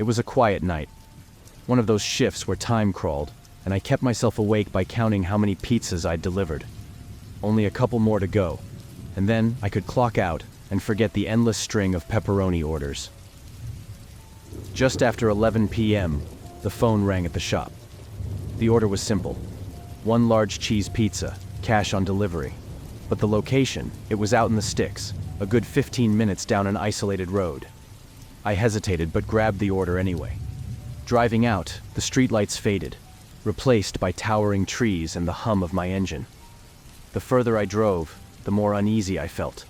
It was a quiet night, one of those shifts where time crawled, and I kept myself awake by counting how many pizzas I'd delivered. Only a couple more to go, and then I could clock out and forget the endless string of pepperoni orders. Just after 11 p.m., the phone rang at the shop. The order was simple: 1 large cheese pizza, cash on delivery. But the location, it was out in the sticks, a good 15 minutes down an isolated road. I hesitated but grabbed the order anyway. Driving out, the streetlights faded, replaced by towering trees and the hum of my engine. The further I drove, the more uneasy I felt.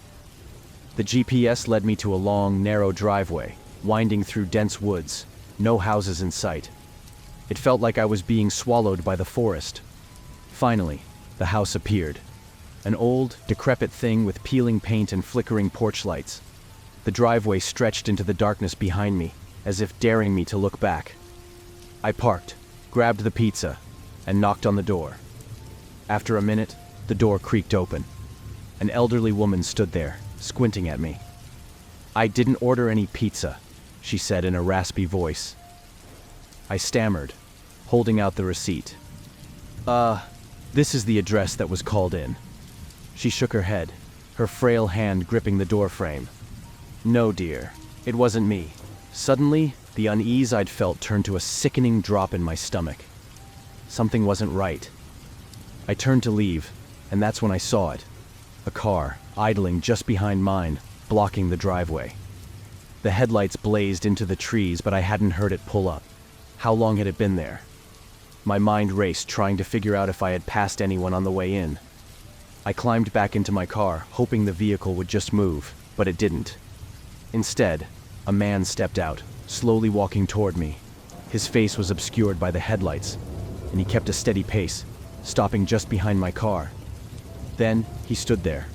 The GPS led me to a long, narrow driveway, winding through dense woods, no houses in sight. It felt like I was being swallowed by the forest. Finally, the house appeared. An old, decrepit thing with peeling paint and flickering porch lights. The driveway stretched into the darkness behind me, as if daring me to look back. I parked, grabbed the pizza, and knocked on the door. After a minute, the door creaked open. An elderly woman stood there, squinting at me. "I didn't order any pizza," she said in a raspy voice. I stammered, holding out the receipt. This is the address that was called in." She shook her head, her frail hand gripping the doorframe. "No, dear, it wasn't me." Suddenly, the unease I'd felt turned to a sickening drop in my stomach. Something wasn't right. I turned to leave, and that's when I saw it. A car, idling just behind mine, blocking the driveway. The headlights blazed into the trees, but I hadn't heard it pull up. How long had it been there? My mind raced, trying to figure out if I had passed anyone on the way in. I climbed back into my car, hoping the vehicle would just move, but it didn't. Instead, a man stepped out, slowly walking toward me. His face was obscured by the headlights, and he kept a steady pace, stopping just behind my car. Then he stood there,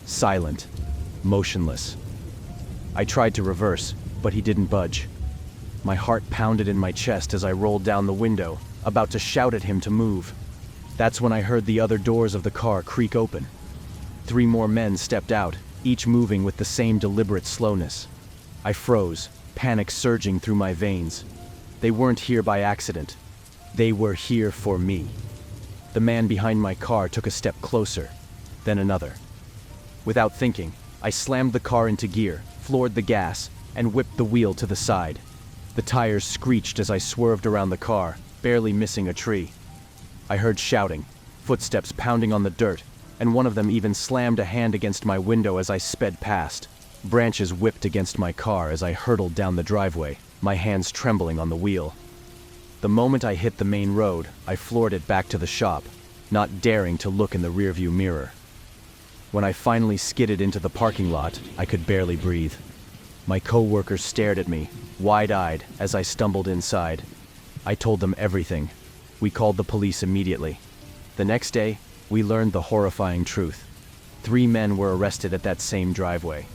silent, motionless. I tried to reverse, but he didn't budge. My heart pounded in my chest as I rolled down the window, about to shout at him to move. That's when I heard the other doors of the car creak open. 3 more men stepped out, each moving with the same deliberate slowness. I froze, panic surging through my veins. They weren't here by accident. They were here for me. The man behind my car took a step closer, then another. Without thinking, I slammed the car into gear, floored the gas, and whipped the wheel to the side. The tires screeched as I swerved around the car, barely missing a tree. I heard shouting, footsteps pounding on the dirt, and one of them even slammed a hand against my window as I sped past. Branches whipped against my car as I hurtled down the driveway, my hands trembling on the wheel. The moment I hit the main road, I floored it back to the shop, not daring to look in the rearview mirror. When I finally skidded into the parking lot, I could barely breathe. My co-workers stared at me, wide-eyed, as I stumbled inside. I told them everything. We called the police immediately. The next day, we learned the horrifying truth. 3 men were arrested at that same driveway,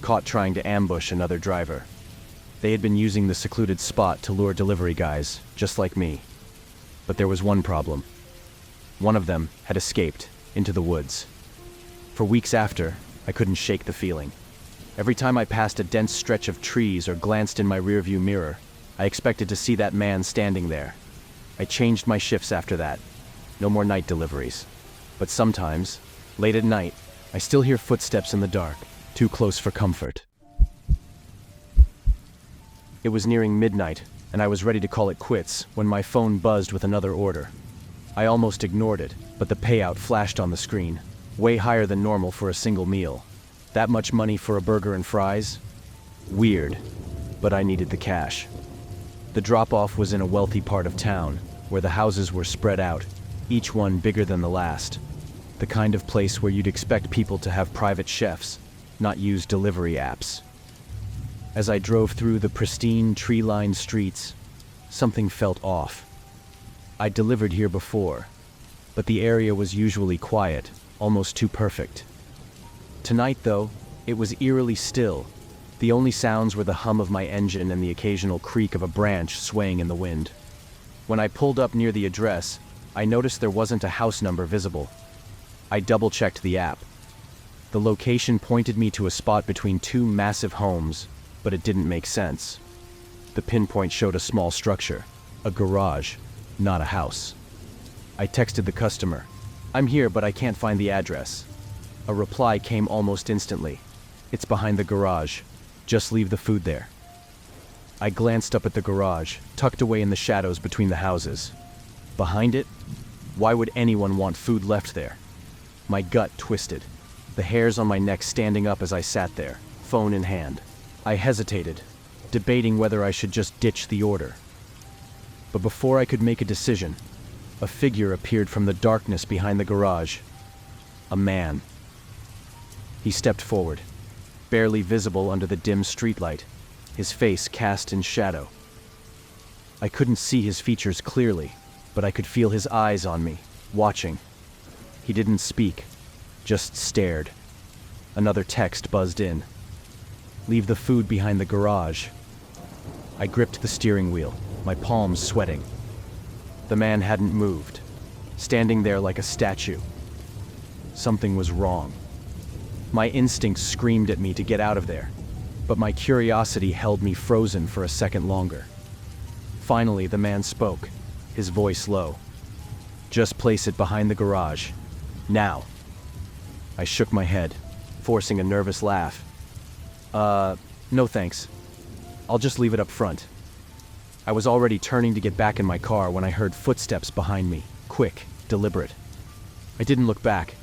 caught trying to ambush another driver. They had been using the secluded spot to lure delivery guys, just like me. But there was one problem. One of them had escaped into the woods. For weeks after, I couldn't shake the feeling. Every time I passed a dense stretch of trees or glanced in my rearview mirror, I expected to see that man standing there. I changed my shifts after that. No more night deliveries. But sometimes, late at night, I still hear footsteps in the dark, too close for comfort. It was nearing midnight, and I was ready to call it quits when my phone buzzed with another order. I almost ignored it, but the payout flashed on the screen, way higher than normal for a single meal. That much money for a burger and fries? Weird, but I needed the cash. The drop-off was in a wealthy part of town, where the houses were spread out, each one bigger than the last. The kind of place where you'd expect people to have private chefs, not use delivery apps. As I drove through the pristine, tree-lined streets, something felt off. I'd delivered here before, but the area was usually quiet, almost too perfect. Tonight, though, it was eerily still. The only sounds were the hum of my engine and the occasional creak of a branch swaying in the wind. When I pulled up near the address, I noticed there wasn't a house number visible. I double-checked the app. The location pointed me to a spot between 2 massive homes, but it didn't make sense. The pinpoint showed a small structure, a garage, not a house. I texted the customer, "I'm here, but I can't find the address." A reply came almost instantly. "It's behind the garage. Just leave the food there." I glanced up at the garage, tucked away in the shadows between the houses. Behind it? Why would anyone want food left there? My gut twisted, the hairs on my neck standing up as I sat there, phone in hand. I hesitated, debating whether I should just ditch the order. But before I could make a decision, a figure appeared from the darkness behind the garage. A man. He stepped forward, barely visible under the dim streetlight, his face cast in shadow. I couldn't see his features clearly, but I could feel his eyes on me, watching. He didn't speak, just stared. Another text buzzed in. "Leave the food behind the garage." I gripped the steering wheel, my palms sweating. The man hadn't moved, standing there like a statue. Something was wrong. My instincts screamed at me to get out of there, but my curiosity held me frozen for a second longer. Finally, the man spoke, his voice low. "Just place it behind the garage. Now." I shook my head, forcing a nervous laugh. No thanks. I'll just leave it up front." I was already turning to get back in my car when I heard footsteps behind me, quick, deliberate. I didn't look back.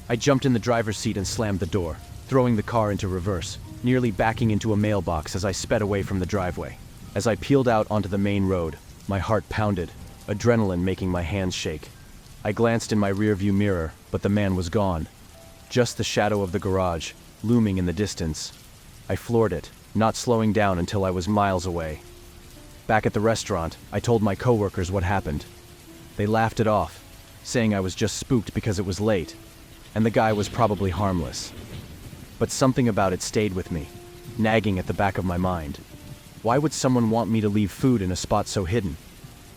I jumped in the driver's seat and slammed the door, throwing the car into reverse, nearly backing into a mailbox as I sped away from the driveway. As I peeled out onto the main road, my heart pounded, adrenaline making my hands shake. I glanced in my rearview mirror, but the man was gone. Just the shadow of the garage, looming in the distance. I floored it, not slowing down until I was miles away. Back at the restaurant, I told my coworkers what happened. They laughed it off, saying I was just spooked because it was late, and the guy was probably harmless. But something about it stayed with me, nagging at the back of my mind. Why would someone want me to leave food in a spot so hidden?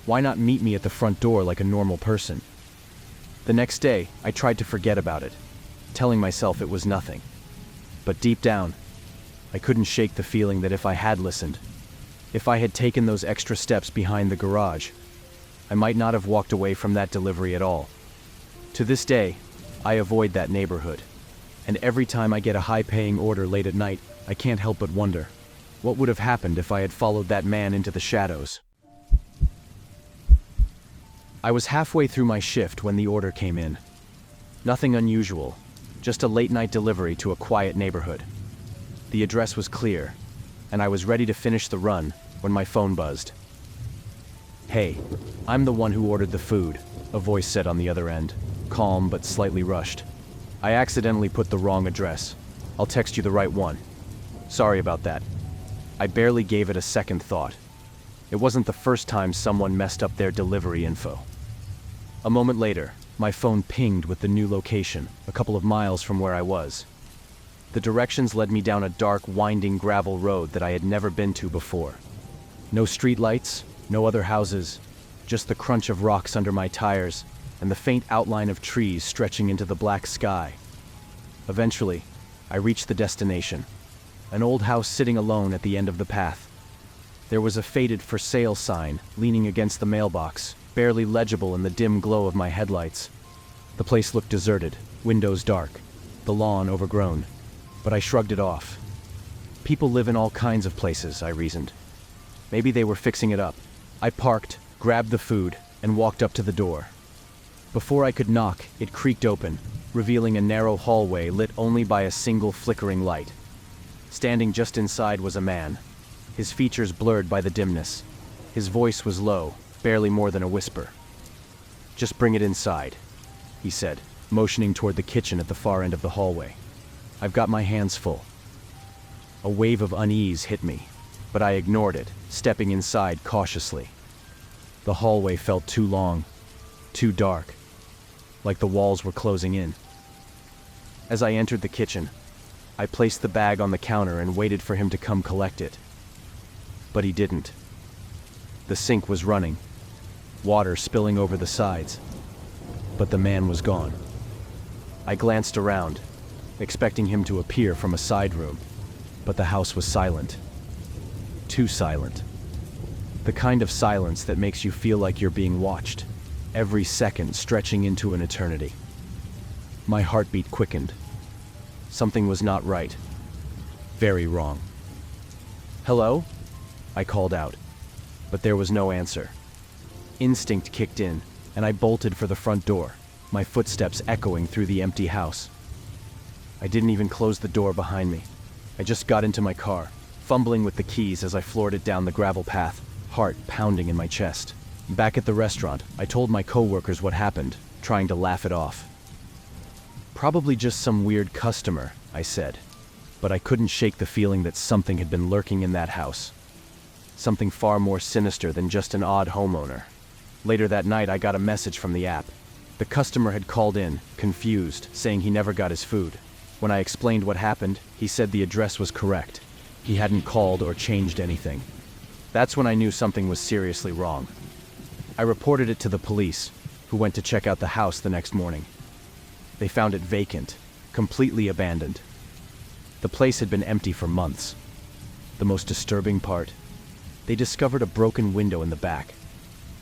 Why not meet me at the front door like a normal person? The next day, I tried to forget about it, telling myself it was nothing. But deep down, I couldn't shake the feeling that if I had listened, if I had taken those extra steps behind the garage, I might not have walked away from that delivery at all. To this day, I avoid that neighborhood. And every time I get a high-paying order late at night, I can't help but wonder, what would have happened if I had followed that man into the shadows? I was halfway through my shift when the order came in. Nothing unusual, just a late-night delivery to a quiet neighborhood. The address was clear, and I was ready to finish the run when my phone buzzed. "Hey, I'm the one who ordered the food," a voice said on the other end, calm but slightly rushed. "I accidentally put the wrong address. I'll text you the right one. Sorry about that." I barely gave it a second thought. It wasn't the first time someone messed up their delivery info. A moment later, my phone pinged with the new location, a couple of miles from where I was. The directions led me down a dark, winding gravel road that I had never been to before. No streetlights, no other houses, just the crunch of rocks under my tires and the faint outline of trees stretching into the black sky. Eventually, I reached the destination, an old house sitting alone at the end of the path. There was a faded "for sale" sign leaning against the mailbox, barely legible in the dim glow of my headlights. The place looked deserted, windows dark, the lawn overgrown, but I shrugged it off. People live in all kinds of places, I reasoned. Maybe they were fixing it up. I parked, grabbed the food, and walked up to the door. Before I could knock, it creaked open, revealing a narrow hallway lit only by a single flickering light. Standing just inside was a man, his features blurred by the dimness. His voice was low, barely more than a whisper. "Just bring it inside," he said, motioning toward the kitchen at the far end of the hallway. "I've got my hands full." A wave of unease hit me, but I ignored it, stepping inside cautiously. The hallway felt too long, too dark, like the walls were closing in. As I entered the kitchen, I placed the bag on the counter and waited for him to come collect it. But he didn't. The sink was running, water spilling over the sides, but the man was gone. I glanced around, expecting him to appear from a side room, but the house was silent. Too silent. The kind of silence that makes you feel like you're being watched, every second stretching into an eternity. My heartbeat quickened. Something was not right. Very wrong. "Hello?" I called out, but there was no answer. Instinct kicked in, and I bolted for the front door, my footsteps echoing through the empty house. I didn't even close the door behind me. I just got into my car, fumbling with the keys as I floored it down the gravel path, heart pounding in my chest. Back at the restaurant, I told my coworkers what happened, trying to laugh it off. "Probably just some weird customer," I said, but I couldn't shake the feeling that something had been lurking in that house. Something far more sinister than just an odd homeowner. Later that night, I got a message from the app. The customer had called in, confused, saying he never got his food. When I explained what happened, he said the address was correct. He hadn't called or changed anything. That's when I knew something was seriously wrong. I reported it to the police, who went to check out the house the next morning. They found it vacant, completely abandoned. The place had been empty for months. The most disturbing part, they discovered a broken window in the back.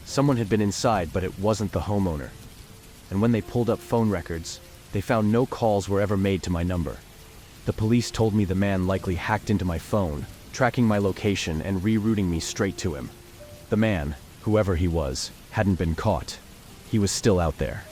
Someone had been inside, but it wasn't the homeowner. And when they pulled up phone records, they found no calls were ever made to my number. The police told me the man likely hacked into my phone, tracking my location and rerouting me straight to him. The man, whoever he was, hadn't been caught. He was still out there.